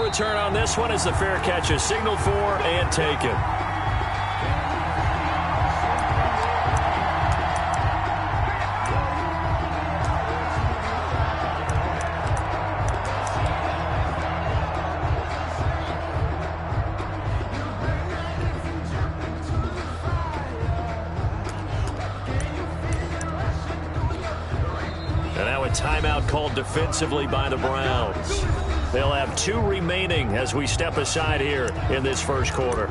return on this one as the fair catch is signaled for and taken. Timeout called defensively by the Browns. They'll have 2 remaining as we step aside here in this first quarter.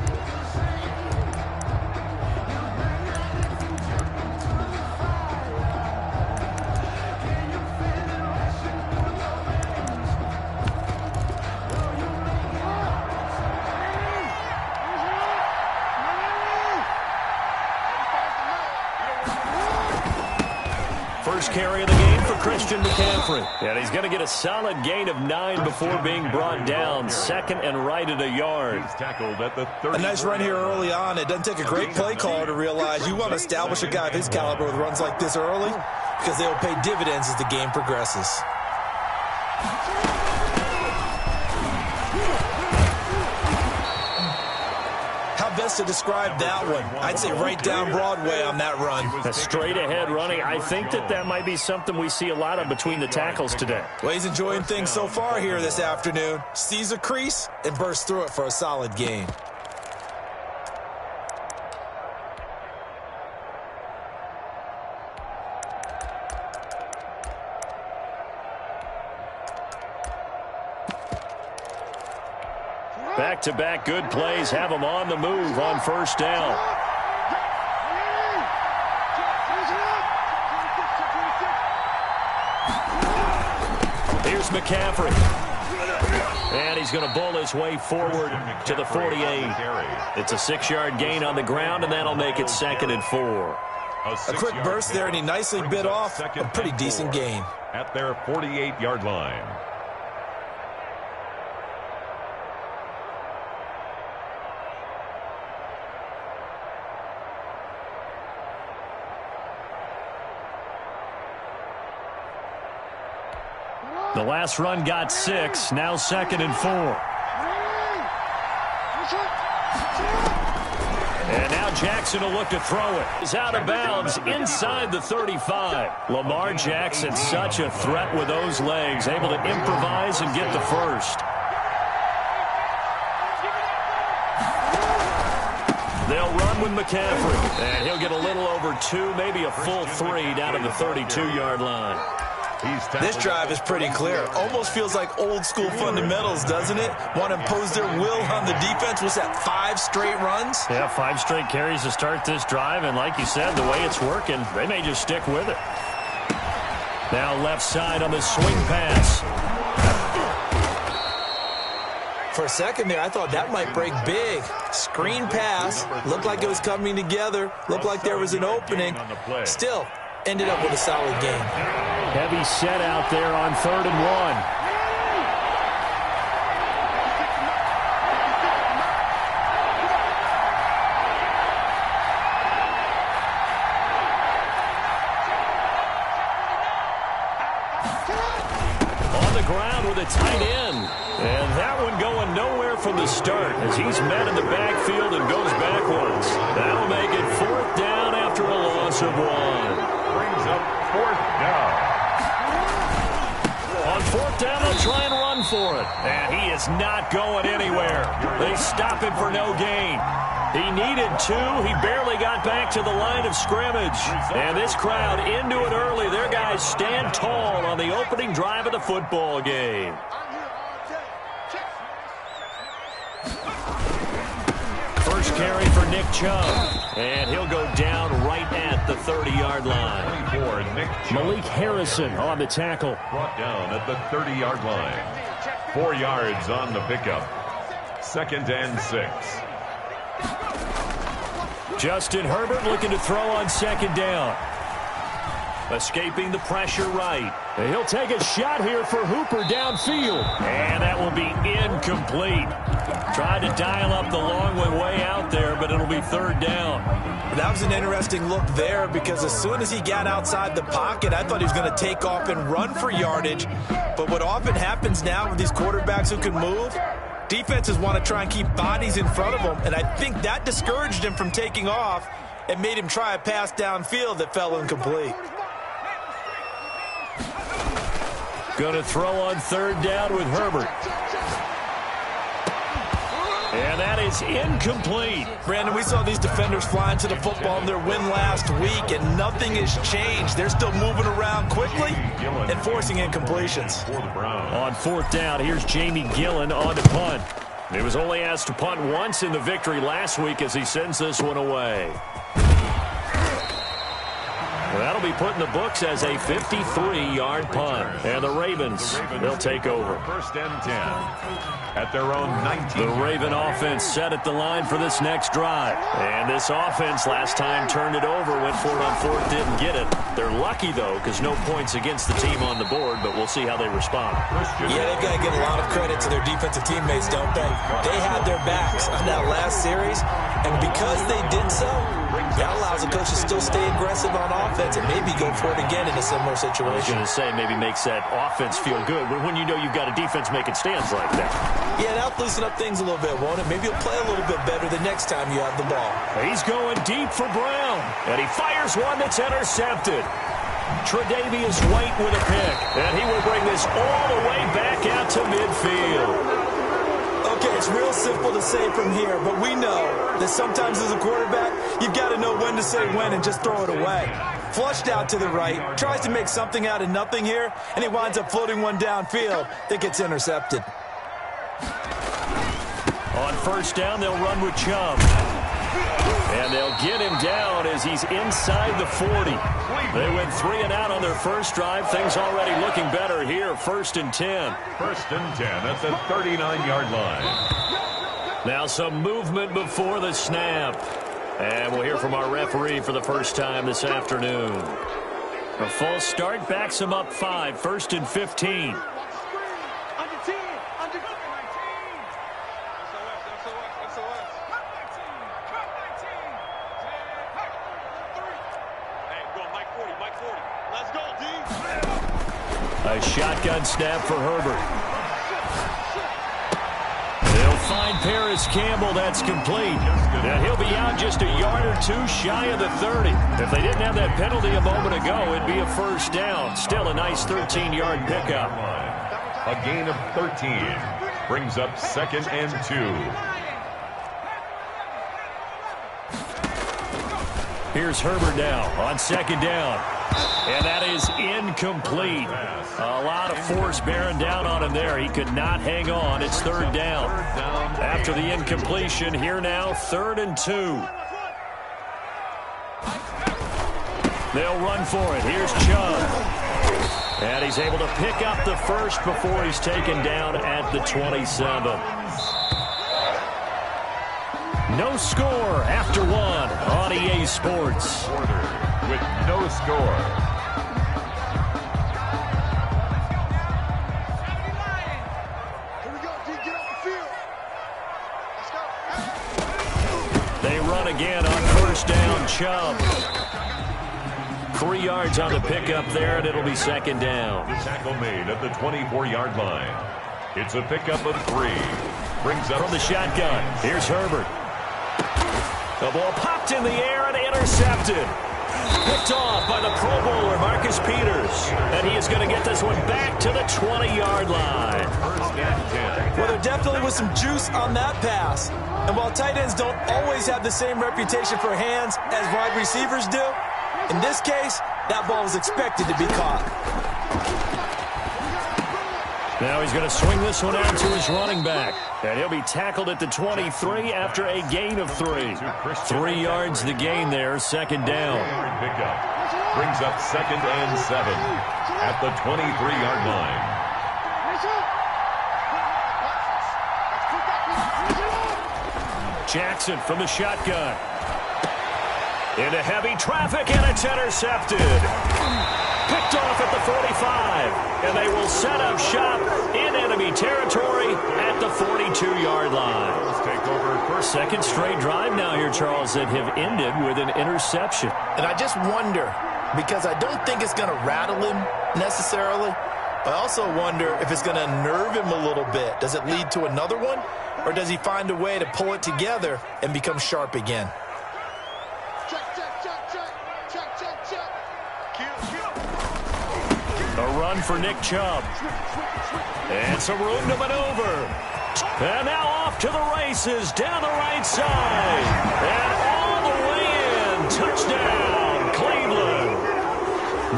First carry of the game for Christian McCaffrey. And he's going to get a solid gain of 9 before being brought down. Second and right at a yard. He's tackled at the 30. A nice run here early on. It doesn't take a great play caller to realize you want to establish a guy of his caliber with runs like this early because they will pay dividends as the game progresses. Best to describe that one. I'd say right down Broadway on that run. A straight ahead running. I think that might be something we see a lot of between the tackles today. Well, he's enjoying things so far here this afternoon. Sees a crease and bursts through it for a solid gain. Back-to-back good plays have them on the move on first down. Here's McCaffrey. And he's going to bowl his way forward to the 48. It's a 6-yard gain on the ground, and that'll make it 2nd and 4. A quick burst there, and he nicely bit off a pretty decent gain. At their 48-yard line. The last run got 6, now 2nd and 4. And now Jackson will look to throw it. He's out of bounds inside the 35. Lamar Jackson, such a threat with those legs, able to improvise and get the first. They'll run with McCaffrey, and he'll get a little over 2, maybe a full 3 down to the 32-yard line. This drive is pretty clear. Almost feels like old school fundamentals, doesn't it? Want to impose their will on the defense. Was that 5 straight runs? Yeah, 5 straight carries to start this drive. And like you said, the way it's working, they may just stick with it. Now left side on the swing pass. For a second there, I thought that might break big. Screen pass. Looked like it was coming together. Looked like there was an opening. Still, ended up with a solid game. Heavy set out there on 3rd and 1. On the ground with a tight end. And that one going nowhere from the start as he's met in the backfield and goes backwards. That'll make it 4th down after a loss of 1. Brings up 4th down. On 4th down, they'll try and run for it. And he is not going anywhere. They stop him for no gain. He needed 2. He barely got back to the line of scrimmage. And this crowd into it early. Their guys stand tall on the opening drive of the football game. First carry for Nick Chubb. And he'll go down right at the 30-yard line. Malik Harrison on the tackle. Brought down at the 30-yard line. 4 yards on the pickup. 2nd and 6. Justin Herbert looking to throw on 2nd down. Escaping the pressure right. And he'll take a shot here for Hooper downfield. And that will be incomplete. Tried to dial up the long one way out there, but it'll be 3rd down. That was an interesting look there because as soon as he got outside the pocket, I thought he was going to take off and run for yardage. But what often happens now with these quarterbacks who can move, Defenses want to try and keep bodies in front of them, and I think that discouraged him from taking off and made him try a pass downfield that fell incomplete. Going to throw on third down with Herbert. And that is incomplete. Brandon, we saw these defenders flying to the football in their win last week, and nothing has changed. They're still moving around quickly and forcing incompletions. On fourth down, here's Jamie Gillen on to punt. He was only asked to punt once in the victory last week as he sends this one away. Well, that'll be put in the books as a 53-yard punt. And the Ravens, they'll take over. First and 10 at their own 19. The Raven offense set at the line for this next drive. And this offense last time turned it over, went for it on fourth, didn't get it. They're lucky, though, because no points against the team on the board, but we'll see how they respond. Yeah, they've got to give a lot of credit to their defensive teammates, don't they? They had their backs on that last series, and because they did so, that allows the coach to still stay aggressive on offense and maybe go for it again in a similar situation. I was going to say maybe makes that offense feel good, but when you know you've got a defense making stands like that. Yeah, that'll loosen up things a little bit, won't it? Maybe you'll play a little bit better the next time you have the ball. He's going deep for Brown, and he fires one that's intercepted. Tre'Davious White with a pick, and he will bring this all the way back out to midfield. Okay, it's real simple to say from here, but we know that sometimes as a quarterback, you've got to know when to say when and just throw it away. Flushed out to the right, tries to make something out of nothing here, and he winds up floating one downfield that gets intercepted. On first down, they'll run with Chubb. And they'll get him down as he's inside the 40. They went 3 and out on their first drive. Things already looking better here. First and 10. First and 10 at the 39-yard line. Now some movement before the snap. And we'll hear from our referee for the first time this afternoon. A false start backs him up 5. First and 15. A shotgun snap for Herbert. They'll find Paris Campbell. That's complete. And he'll be out just a yard or two shy of the 30. If they didn't have that penalty a moment ago, it'd be a first down. Still a nice 13-yard pickup. A gain of 13 brings up second and 2. Here's Herbert now on second down. And that is incomplete. A lot of force bearing down on him there. He could not hang on. It's third down. After the incompletion, here now, 3rd and 2. They'll run for it. Here's Chubb. And he's able to pick up the first before he's taken down at the 27. No score after one on EA Sports. With no score. They run again on first down. Chubb. 3 yards on the pickup there, and it'll be second down. The tackle made at the 24-yard line. It's a pickup of 3. Brings up from the shotgun. Here's Herbert. The ball popped in the air and intercepted. Picked off by the Pro Bowler, Marcus Peters. And he is going to get this one back to the 20-yard line. First and 10. Well, there definitely was some juice on that pass. And while tight ends don't always have the same reputation for hands as wide receivers do, in this case, that ball was expected to be caught. Now he's going to swing this one out to his running back. And he'll be tackled at the 23 after a gain of 3. 3 yards the gain there, second down. Pickup brings up second and 7 at the 23-yard line. Jackson from the shotgun. Into heavy traffic, and it's intercepted. Picked off at the 45, and they will set up shop in enemy territory at the 42-yard line. Second straight drive now here, Charles, that have ended with an interception. And I just wonder, because I don't think it's going to rattle him necessarily, I also wonder if it's going to unnerve him a little bit. Does it lead to another one? Or does he find a way to pull it together and become sharp again? A run for Nick Chubb. And some room to maneuver. And now off to the races down the right side. And all the way in. Touchdown, Cleveland.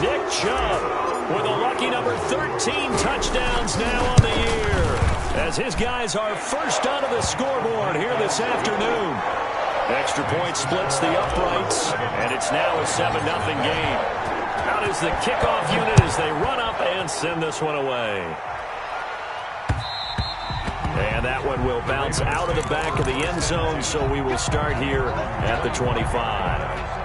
Nick Chubb with a lucky number 13 touchdowns now on the year, as his guys are first onto the scoreboard here this afternoon. Extra point splits the uprights, and it's now a 7-0 game. Out is the kickoff unit as they run up and send this one away. And that one will bounce out of the back of the end zone, so we will start here at the 25.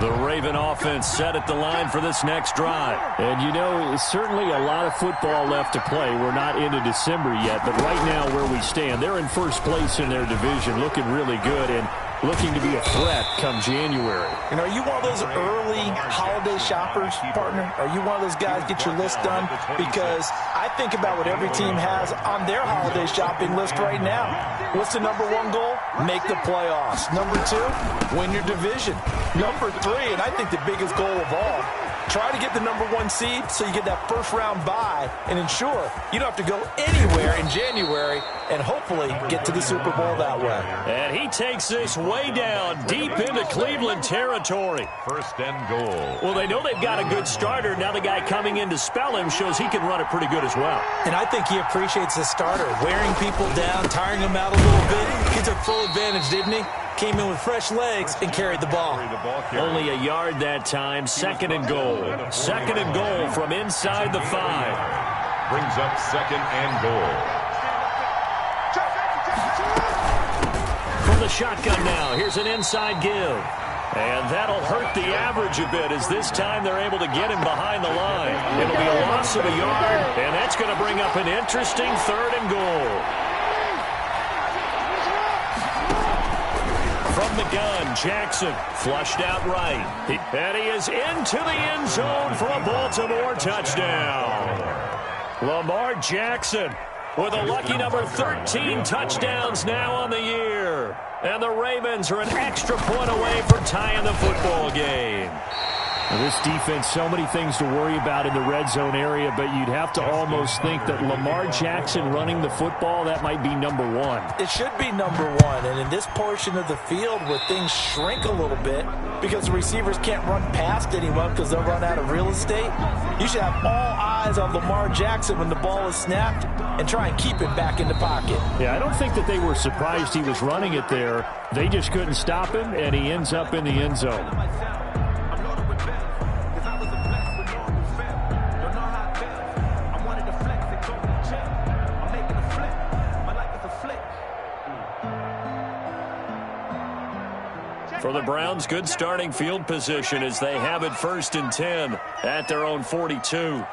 The Raven offense set at the line for this next drive. And, you know, certainly a lot of football left to play. We're not into December yet, but right now where we stand, they're in first place in their division, looking really good and looking to be a threat come January. And are you one of those early holiday shoppers, partner? Are you one of those guys get your list done? Because I think about what every team has on their holiday shopping list right now. What's the number one goal? Make the playoffs. Number two, win your division. Number three, and I think the biggest goal of all, try to get the number one seed so you get that first round bye and ensure you don't have to go anywhere in January and hopefully get to the Super Bowl that way. And he takes this way down deep into Cleveland territory. First and goal. Well, they know they've got a good starter. Now the guy coming in to spell him shows he can run it pretty good as well. And I think he appreciates the starter, wearing people down, tiring them out a little bit. He took full advantage, didn't he? Came in with fresh legs and carried the ball. Only a yard that time. Second and goal. Second and goal from inside the 5. Brings up second and goal. From the shotgun now, here's an inside give. And that'll hurt the average a bit, as this time they're able to get him behind the line. It'll be a loss of a yard, and that's going to bring up an interesting third and goal. From the gun, Jackson flushed out right. And he is into the end zone for a Baltimore touchdown. Lamar Jackson with a lucky number 13 touchdowns now on the year. And the Ravens are an extra point away from tying the football game. This defense, so many things to worry about in the red zone area, but you'd have to almost think that Lamar Jackson running the football, that might be number one. It should be number one, and in this portion of the field where things shrink a little bit because the receivers can't run past anyone because they'll run out of real estate, you should have all eyes on Lamar Jackson when the ball is snapped and try and keep it back in the pocket. Yeah, I don't think that they were surprised he was running it there. They just couldn't stop him, and he ends up in the end zone. For the Browns, good starting field position as they have it first and 10 at their own 42.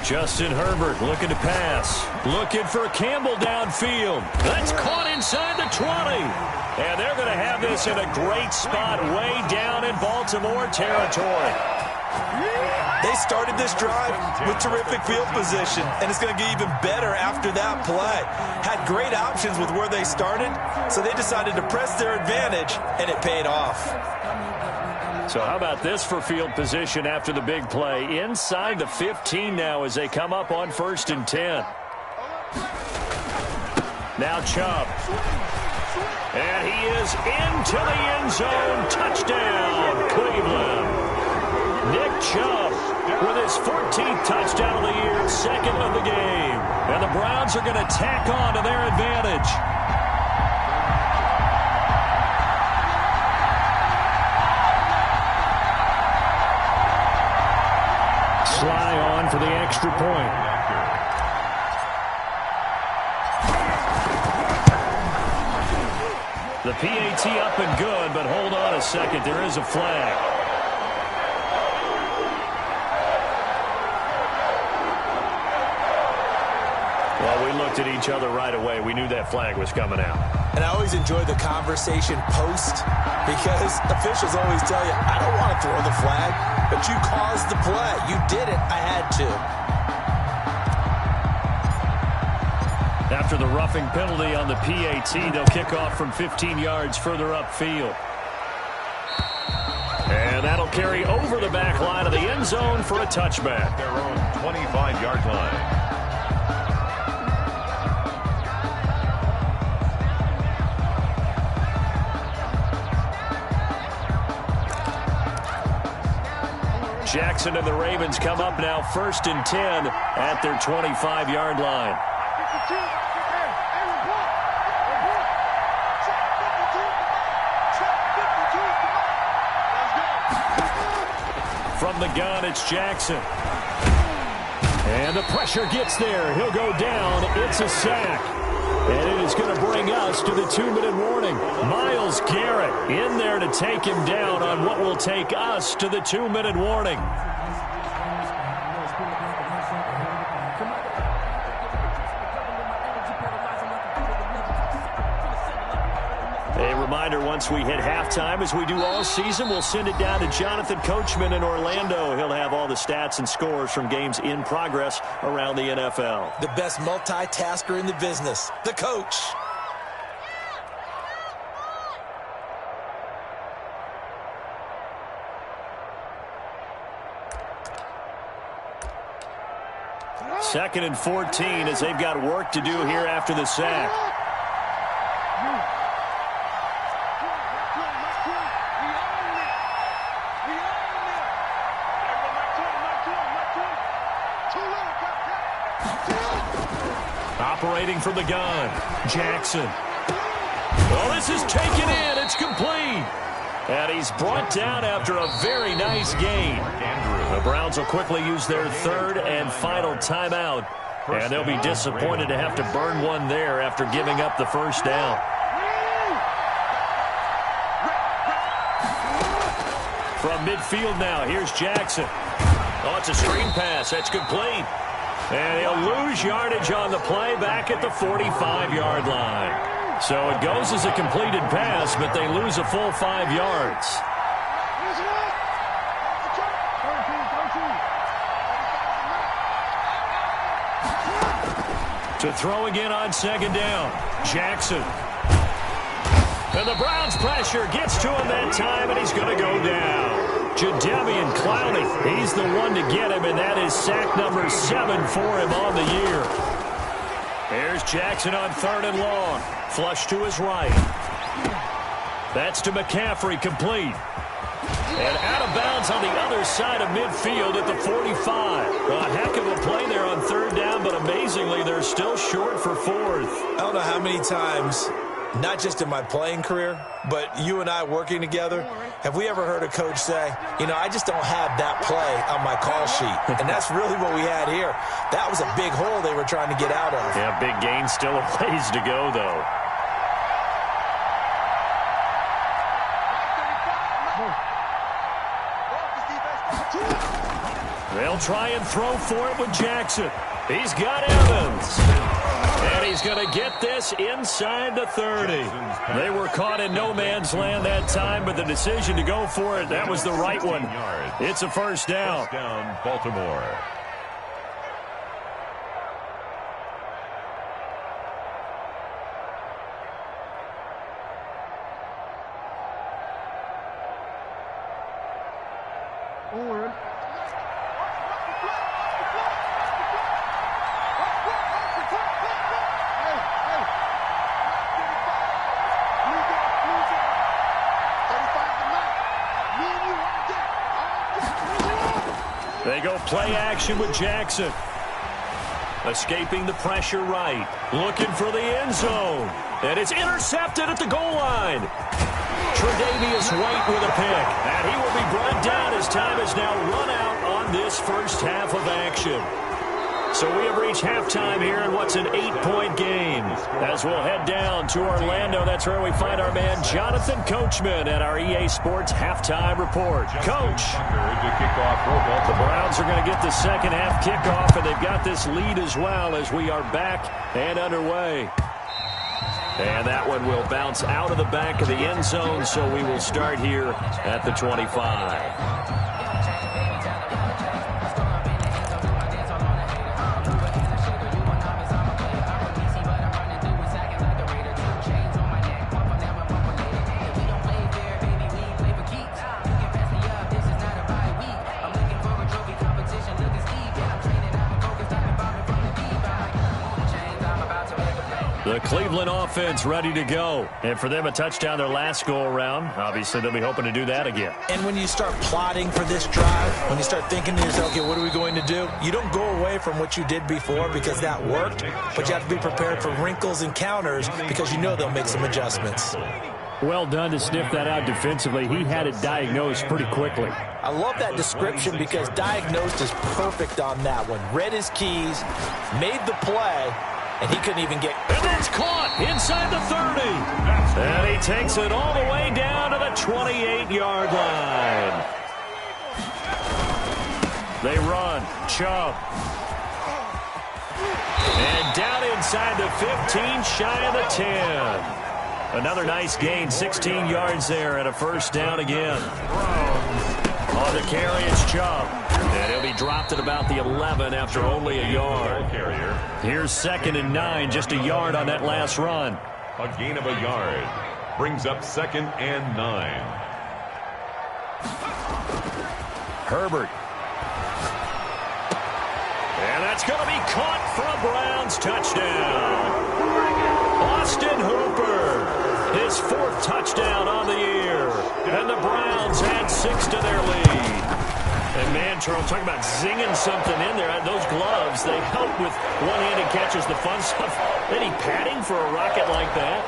Justin Herbert looking to pass. Looking for Campbell downfield. That's caught inside the 20. And they're going to have this in a great spot way down in Baltimore territory. They started this drive with terrific field position, and it's going to get even better after that play. Had great options with where they started, so they decided to press their advantage, and it paid off. So how about this for field position after the big play? Inside the 15 now as they come up on first and 10. Now Chubb. And he is into the end zone. Touchdown, Cleveland. Nick Chubb with his 14th touchdown of the year, second of the game. And the Browns are going to tack on to their advantage. Sly on for the extra point. The PAT up and good, but hold on a second. There is a flag. Well, we looked at each other right away. We knew that flag was coming out. And I always enjoy the conversation post because officials always tell you, I don't want to throw the flag, but you caused the play. You did it. I had to. After the roughing penalty on the PAT, they'll kick off from 15 yards further upfield. And that'll carry over the back line of the end zone for a touchback. Their own 25-yard line. Jackson and the Ravens come up now 1st and 10 at their 25-yard line. From the gun, it's Jackson. And the pressure gets there. He'll go down. It's a sack. And it is going to bring us to the 2-minute warning. Myles Garrett in there to take him down on what will take us to the 2-minute warning. A reminder, once we hit halftime, as we do all season, we'll send it down to Jonathan Coachman in Orlando. He'll have all the stats and scores from games in progress around the NFL. The best multitasker in the business, the coach. Second and 14 as they've got work to do here after the sack. Operating from the gun, Jackson. Oh, this is taken in. It's complete. And he's brought down after a very nice gain. The Browns will quickly use their 3rd and final timeout. And they'll be disappointed to have to burn one there after giving up the first down. From midfield now, here's Jackson. Oh, it's a screen pass. That's complete. And he'll lose yardage on the play back at the 45-yard line. So it goes as a completed pass, but they lose a full 5 yards. To throw again on 2nd down, Jackson. And the Browns' pressure gets to him that time, and he's going to go down. Jadeveon Clowney, he's the one to get him, and that is sack number 7 for him on the year. Here's Jackson on 3rd and long. Flush to his right. That's to McCaffrey, complete. And out of bounds on the other side of midfield at the 45. A heck of a play there on 3rd down, but amazingly, they're still short for 4th. I don't know how many times, not just in my playing career, but you and I working together, have we ever heard a coach say, you know, I just don't have that play on my call sheet. And that's really what we had here. That was a big hole they were trying to get out of. Yeah, big gain, still a ways to go, though. They'll try and throw for it with Jackson. He's got Evans. And he's going to get this inside the 30. They were caught in no man's land that time, but the decision to go for it, that was the right one. It's a 1st down. 1st down, Baltimore. They go play action with Jackson. Escaping the pressure right. Looking for the end zone. And it's intercepted at the goal line. Tre'Davious White with a pick. And he will be brought down as time has now run out on this first half of action. So we have reached halftime here in what's an 8-point game. As we'll head down to Orlando, that's where we find our man Jonathan Coachman at our EA Sports Halftime Report. Coach, the Browns are going to get the second half kickoff, and they've got this lead as well as we are back and underway. And that one will bounce out of the back of the end zone, so we will start here at the 25. The Cleveland offense ready to go. And for them, a touchdown their last go-around. Obviously, they'll be hoping to do that again. And when you start plotting for this drive, when you start thinking to yourself, okay, what are we going to do? You don't go away from what you did before because that worked, but you have to be prepared for wrinkles and counters because you know they'll make some adjustments. Well done to sniff that out defensively. He had it diagnosed pretty quickly. I love that description because diagnosed is perfect on that one. Read his keys, made the play, and he couldn't even get... And that's caught inside the 30. And he takes it all the way down to the 28-yard line. They run. Chubb. And down inside the 15, shy of the 10. Another nice gain, 16 yards there, and a first down again. On the carry, it's Chubb. And he'll be dropped at about the 11 after only a yard. Here's 2nd and 9, just a yard on that last run. A gain of a yard brings up 2nd and 9. Herbert. And that's going to be caught for a Browns touchdown. Austin Hooper, his 4th touchdown on the year. And the Browns add 6 to their lead. And man, Charles, talking about zinging something in there. Those gloves, they help with one-handed catches, the fun stuff. Any padding for a rocket like that?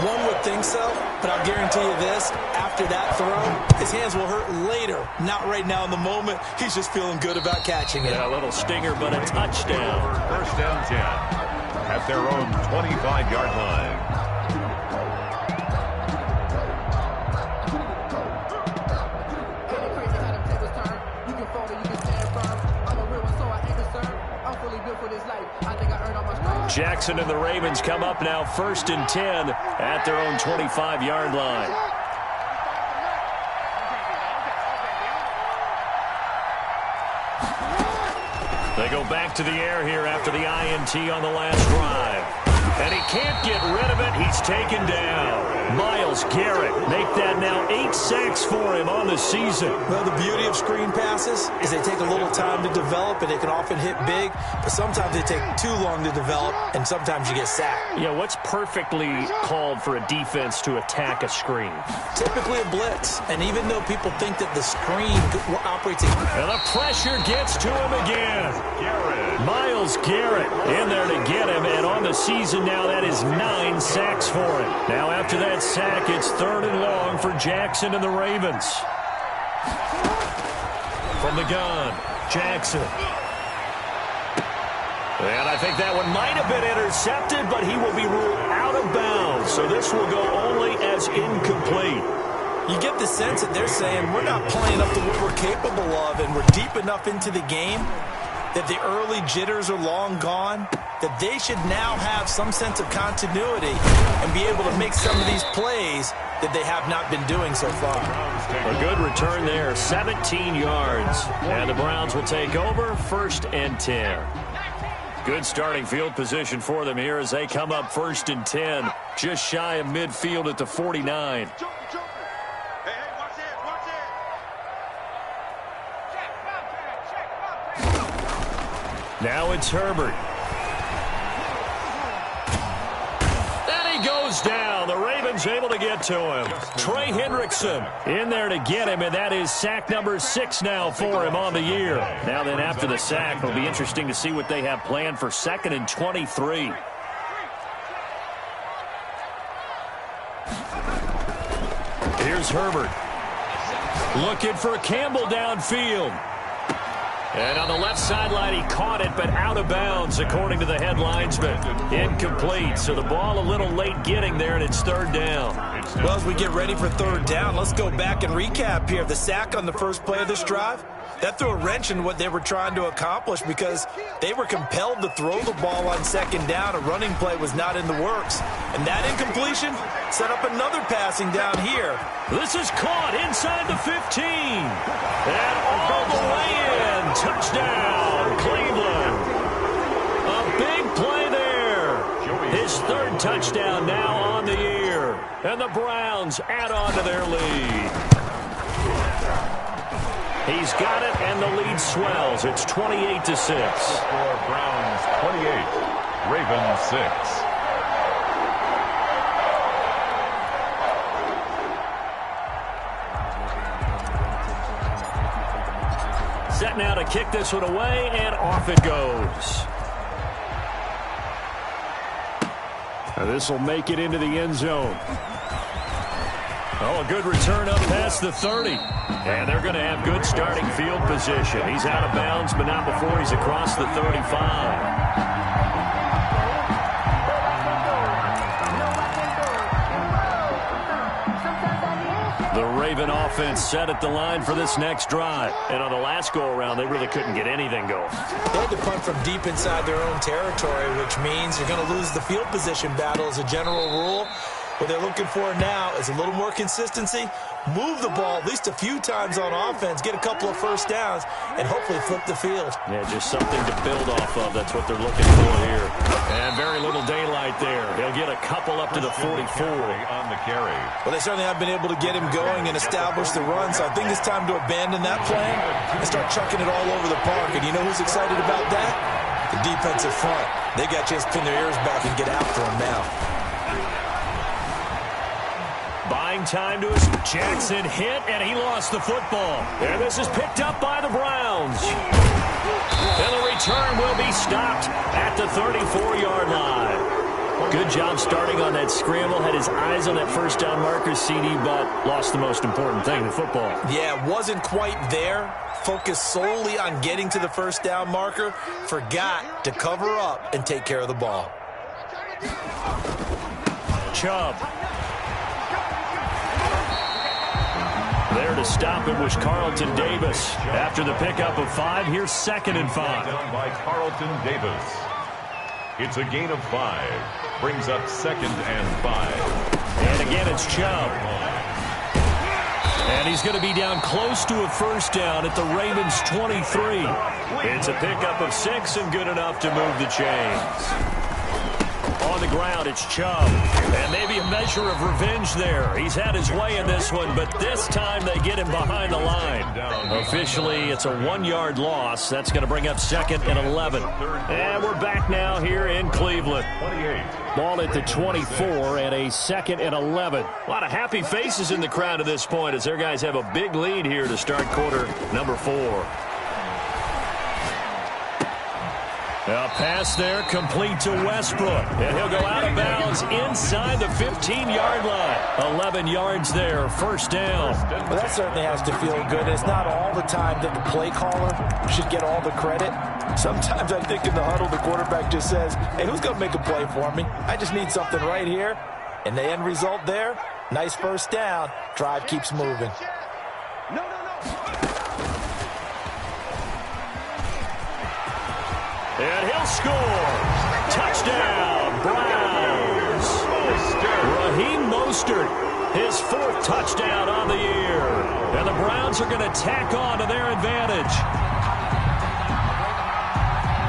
One would think so, but I'll guarantee you this. After that throw, his hands will hurt later. Not right now in the moment. He's just feeling good about catching it. Yeah, a little stinger, but a touchdown. First down 10 at their own 25-yard line. Jackson and the Ravens come up now 1st and 10 at their own 25-yard line. They go back to the air here after the INT on the last drive. And he can't get rid of it. He's taken down. Myles Garrett make that now 8 sacks for him on the season. Well, the beauty of screen passes is they take a little time to develop, and they can often hit big, but sometimes they take too long to develop, and sometimes you get sacked. Yeah, what's perfectly called for a defense to attack a screen? Typically a blitz, and even though people think that the screen operates... And the pressure gets to him again. Myles Garrett in there to get him, and on the season now that is 9 sacks for him. Now after that sack, it's 3rd and long for Jackson and the Ravens. From the gun, Jackson. And I think that one might have been intercepted, but he will be ruled out of bounds. So this will go only as incomplete. You get the sense that they're saying we're not playing up to what we're capable of, and we're deep enough into the game that the early jitters are long gone, that they should now have some sense of continuity and be able to make some of these plays that they have not been doing so far. A good return there, 17 yards. And the Browns will take over 1st and 10. Good starting field position for them here as they come up 1st and 10, just shy of midfield at the 49. Now it's Herbert. And he goes down. The Ravens able to get to him. Trey Hendrickson in there to get him, and that is sack number 6 now for him on the year. Now then, after the sack, it'll be interesting to see what they have planned for 2nd and 23. Here's Herbert. Looking for Campbell downfield. And on the left sideline, he caught it, but out of bounds, according to the head linesman. Incomplete, so the ball a little late getting there, and it's 3rd down. Well, as we get ready for 3rd down, let's go back and recap here. The sack on the first play of this drive, That threw a wrench in what they were trying to accomplish because they were compelled to throw the ball on second down. A running play was not in the works. And that incompletion set up another passing down here. This is caught inside the 15. And all the way in. Touchdown, Cleveland. A big play there. His third touchdown now on the year. And the Browns add on to their lead. He's got it, and the lead swells. It's 28-6. For Browns 28, Ravens 6. Set now to kick this one away, and off it goes. Now this will make it into the end zone. Oh, a good return up past the 30. And they're going to have good starting field position. He's out of bounds, but not before he's across the 35. The Raven offense set at the line for this next drive. And on the last go-around, they really couldn't get anything going. They had to punt from deep inside their own territory, which means you're going to lose the field position battle as a general rule. What they're looking for now is a little more consistency, move the ball at least a few times on offense, get a couple of first downs, and hopefully flip the field. Yeah, just something to build off of. That's what they're looking for here. And very little daylight there. He'll get a couple up to the 44. On the carry. Well, they certainly have been able to get him going and establish the run, so I think it's time to abandon that plan and start chucking it all over the park. And you know who's excited about that? The defensive front. They got to just pin their ears back and get after him now. Buying time to his Jackson hit, and he lost the football. And this is picked up by the Browns. And the return will be stopped at the 34-yard line. Good job starting on that scramble. Had his eyes on that first down marker, CD, but lost the most important thing, the football. Yeah, wasn't quite there. Focused solely on getting to the first down marker. Forgot to cover up and take care of the ball. Chubb. There to stop it was Carlton Davis. After the pickup of 5, here's 2nd and 5. Down by Carlton Davis. It's a gain of 5. Brings up 2nd and 5. And again, it's Chubb. And he's going to be down close to a first down at the Ravens 23. It's a pickup of 6 and good enough to move the chains. On the ground, it's Chubb. And maybe a measure of revenge there. He's had his way in this one, but this time they get him behind the line. Officially, it's a 1-yard loss. That's going to bring up 2nd and 11. And we're back now here in Cleveland. Ball at the 24 and a 2nd and 11. A lot of happy faces in the crowd at this point as their guys have a big lead here to start quarter number 4. A pass there complete to Westbrook. And he'll go out of bounds inside the 15-yard line. 11 yards there, first down. Well, that certainly has to feel good. It's not all the time that the play caller should get all the credit. Sometimes I think in the huddle, the quarterback just says, hey, who's going to make a play for me? I just need something right here. And the end result there, nice first down. Drive keeps moving. And he'll score. Touchdown, Browns. Raheem Mostert, his 4th touchdown on the year. And the Browns are going to tack on to their advantage.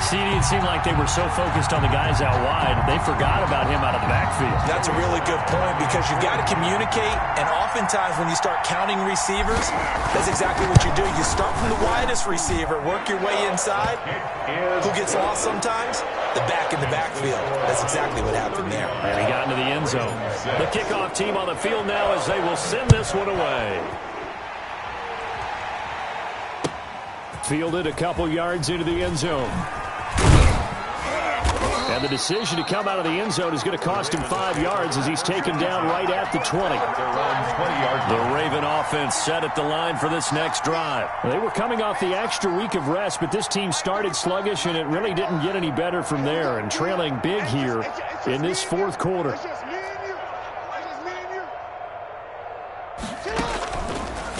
CD, it seemed like they were so focused on the guys out wide, they forgot about him out of the backfield. That's a really good point because you've got to communicate, and oftentimes when you start counting receivers, that's exactly what you do. You start from the widest receiver, work your way inside. Who gets lost sometimes? The back in the backfield. That's exactly what happened there. And he got into the end zone. The kickoff team on the field now as they will send this one away. Fielded a couple yards into the end zone. And the decision to come out of the end zone is going to cost him 5 yards as he's taken down right at the 20. The Raven offense set at the line for this next drive. They were coming off the extra week of rest, but this team started sluggish, and it really didn't get any better from there. And trailing big here in this 4th quarter.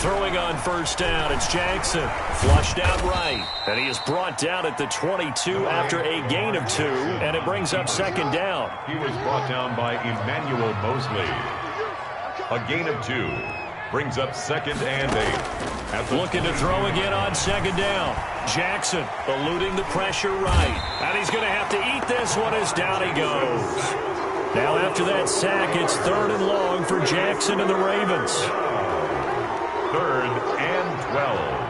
Throwing on first down, it's Jackson. Flushed out right. And he is brought down at the 22 after a gain of 2. And it brings up second down. He was brought down by Emmanuel Mosley. A gain of 2. Brings up second and 8. Looking to throw again on second down. Jackson eluding the pressure right. And he's going to have to eat this one as down he goes. Now after that sack, it's 3rd and long for Jackson and the Ravens. 3rd and 12.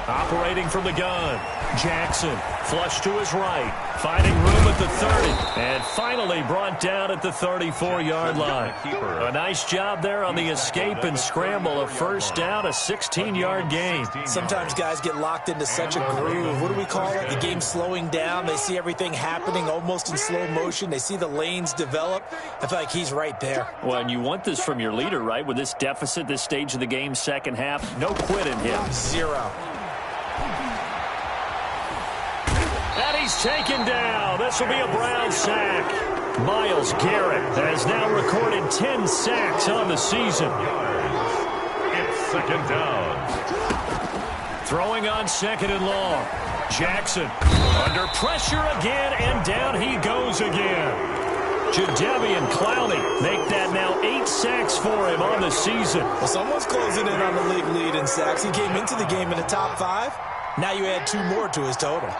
Operating from the gun. Jackson flush to his right. Finding room at the 30. And finally brought down at the 34-yard line. A nice job there on the escape and scramble. A first down, a 16-yard gain. Sometimes guys get locked into such a groove. What do we call it? The game's slowing down. They see everything happening almost in slow motion. They see the lanes develop. I feel like he's right there. Well, and you want this from your leader, right? With this deficit, this stage of the game, second half, no quit in him. 0. And he's taken down. This will be a Brown sack. Myles Garrett has now recorded 10 sacks on the season. It's second down. Throwing on second and long. Jackson under pressure again, and down he goes again. Jadeveon Clowney make that now 8 sacks for him on the season. Well, someone's closing in on the league lead in sacks. He came into the game in the top 5. Now you add 2 more to his total.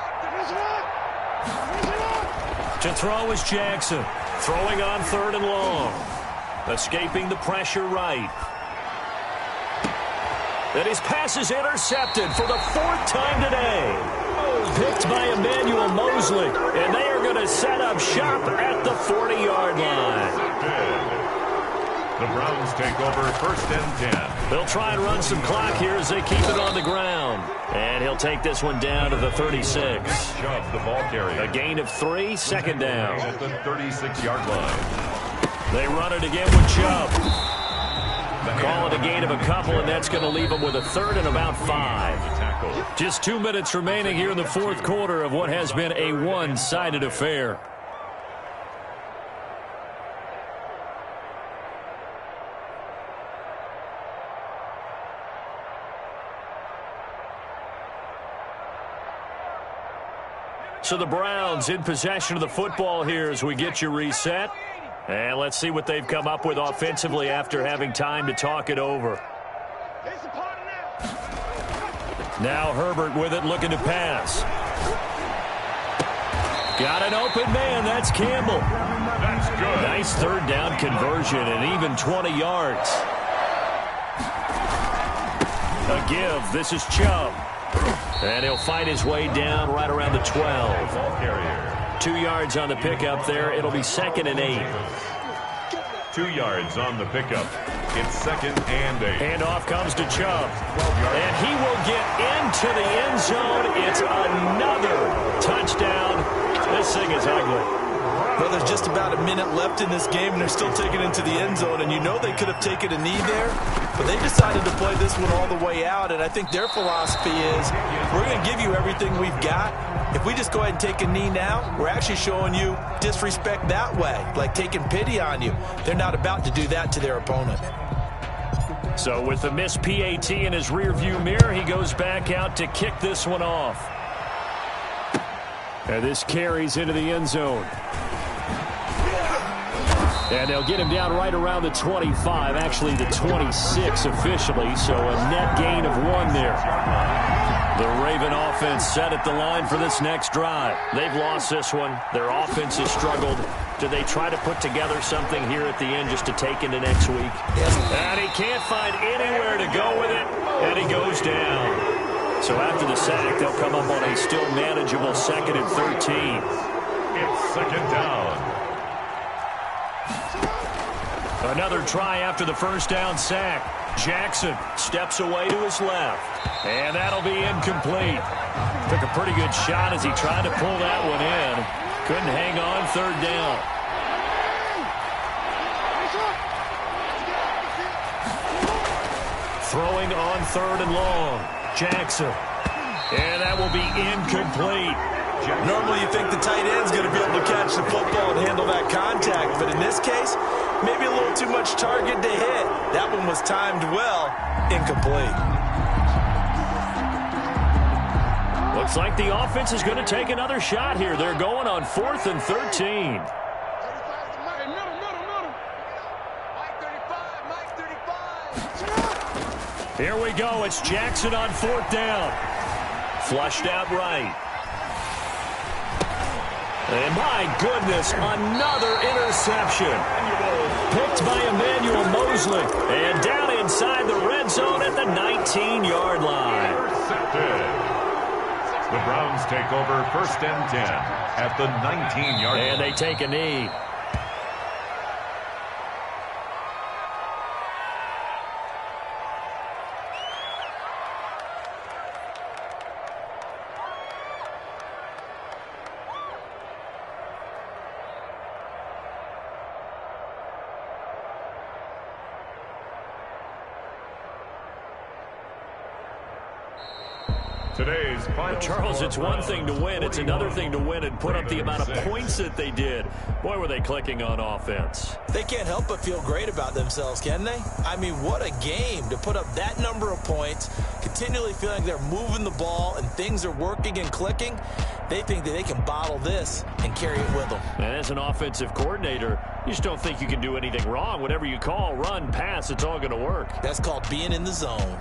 To throw is Jackson. Throwing on 3rd and long. Escaping the pressure right. And his pass is intercepted for the 4th time today. Picked by Emmanuel Mosley. And they are going to set up shop at the 40-yard line. The Browns take over 1st and 10. They'll try and run some clock here as they keep it on the ground. And he'll take this one down to the 36. Chubb, the ball carrier. A gain of 3, second down. At the 36-yard line. They run it again with Chubb. Call it a gain of a couple, and that's going to leave them with a 3rd and about 5. Just 2 minutes remaining here in the 4th quarter of what has been a one-sided affair. So the Browns in possession of the football here as we get you reset. And let's see what they've come up with offensively after having time to talk it over. Now Herbert with it, looking to pass. Got an open man. That's Campbell. That's good. Nice 3rd down conversion and even 20 yards. A give. This is Chubb. And he'll fight his way down right around the 12. Ball carrier. 2 yards on the pickup there. It'll be 2nd and 8. 2 yards on the pickup. It's 2nd and 8. And off comes to Chubb. And he will get into the end zone. It's another touchdown. This thing is ugly. Well, there's just about a minute left in this game, and they're still taking it into the end zone. And you know they could have taken a knee there, but they decided to play this one all the way out. And I think their philosophy is, we're going to give you everything we've got. If we just go ahead and take a knee now, we're actually showing you disrespect that way, like taking pity on you. They're not about to do that to their opponent. So with the missed PAT in his rearview mirror, he goes back out to kick this one off. And this carries into the end zone. And they'll get him down right around the 25, actually the 26 officially, so a net gain of 1 there. The Raven offense set at the line for this next drive. They've lost this one. Their offense has struggled. Do they try to put together something here at the end just to take into next week? Yes. And he can't find anywhere to go with it, and he goes down. So after the sack, they'll come up on a still manageable 2nd and 13. It's 2nd down. Another try after the first down sack. Jackson steps away to his left. And that'll be incomplete. Took a pretty good shot as he tried to pull that one in. Couldn't hang on 3rd down. Throwing on 3rd and long. Jackson. And that will be incomplete. Normally you think the tight end's going to be able to catch the football and handle that contact, but in this case, maybe a little too much target to hit. That one was timed well, incomplete. Looks like the offense is going to take another shot here. They're going on 4th and 13. Here we go. It's Jackson on 4th down. Flushed out right. And my goodness, another interception. Picked by Emmanuel Mosley. And down inside the red zone at the 19-yard line. Intercepted. The Browns take over 1st and 10 at the 19-yard line. And they take a knee. Today's final Charles, score, it's one thing to win. It's another thing to win and put up the amount of points that they did. Boy, were they clicking on offense. They can't help but feel great about themselves, can they? I mean, what a game to put up that number of points, continually feeling they're moving the ball and things are working and clicking. They think that they can bottle this and carry it with them. And as an offensive coordinator, you just don't think you can do anything wrong. Whatever you call, run, pass, it's all going to work. That's called being in the zone.